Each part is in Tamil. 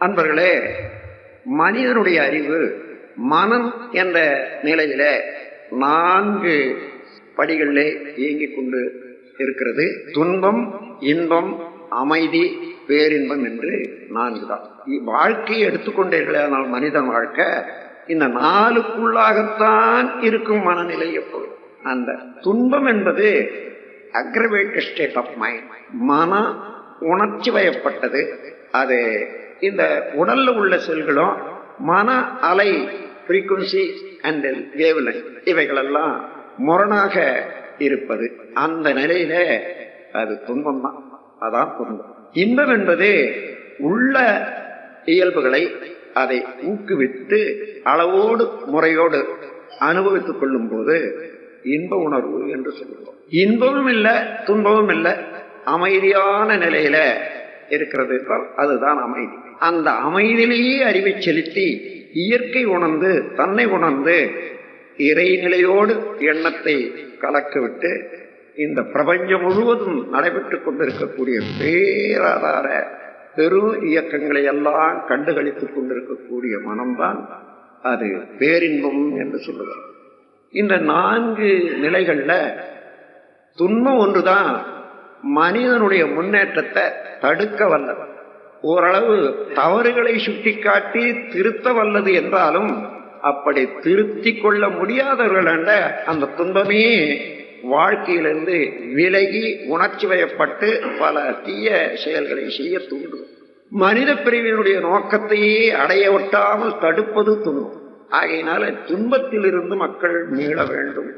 அன்பர்களே, மனிதனுடைய அறிவு மனம் என்ற நிலையில 4 படிகளிலே இயங்கிக் கொண்டு இருக்கிறது. துன்பம், இன்பம், அமைதி, பேரின்பம் என்று 4 தான். வாழ்க்கையை எடுத்துக்கொண்டீர்களானால் மனிதன் வாழ்க்கை இந்த 4க்குள்ளாகத்தான் இருக்கும் மனநிலை. எப்பொழுது அந்த துன்பம் என்பது அக்ரவேட்டட் ஸ்டேட் ஆஃப் மைண்ட், மன உணர்ச்சி வயப்பட்டது. அது இந்த உடல்ல உள்ள செல்களும் மன அலை ஃப்ரீக்குவன்சி அண்ட் வேவ்லென்த் இவைகளெல்லாம் முரணாக இருப்பது. அந்த நிலையில அது துன்பம் தான். அதான் துன்பம். இன்பம் என்பது உள்ள இயல்புகளை அதை ஊக்குவித்து அளவோடு முறையோடு அனுபவித்துக் கொள்ளும் போது இன்ப உணர்வு என்று சொல்லுவோம். இன்பமும் இல்லை, துன்பமும் இல்லை, அமைதியான நிலையில இருக்கிறது என்றால் அதுதான் அமைதி. அந்த அமைதியிலேயே அறிவை செலுத்தி இயற்கை உணர்ந்து தன்னை உணர்ந்து இறைநிலையோடு எண்ணத்தை கலக்கவிட்டு இந்த பிரபஞ்சம் முழுவதும் நடைபெற்றுக் கொண்டிருக்கக்கூடிய பேராதார பெரு இயக்கங்களை எல்லாம் கண்டுகளித்துக் கொண்டிருக்கக்கூடிய மனம்தான் அது பேரின்பம் என்று சொல்லுவார். இந்த 4 நிலைகள்ல துன்பம் ஒன்றுதான் மனிதனுடைய முன்னேற்றத்தை தடுக்க வல்லது. ஓரளவு தவறுகளை சுட்டிக்காட்டி திருத்த வல்லது என்றாலும் அப்படி திருத்தி கொள்ள முடியாதவர்கள் என்ற அந்த துன்பமே வாழ்க்கையிலிருந்து விலகி உணர்ச்சி வயப்பட்டு பல தீய செயல்களை செய்ய தூண்டும். மனித பிரிவினுடைய நோக்கத்தையே அடைய ஒட்டாமல் தடுப்பது துன்பம். ஆகையினால துன்பத்திலிருந்து மக்கள் மீள வேண்டும்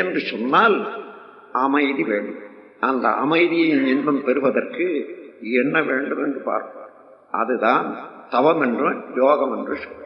என்று சொன்னால் அமைதி வேண்டும். அந்த அமைதியின் இன்பம் பெறுவதற்கு என்ன வேண்டும் என்று பார்ப்பார். அதுதான் தவம் என்றும் யோகம் என்று சொல்வார்.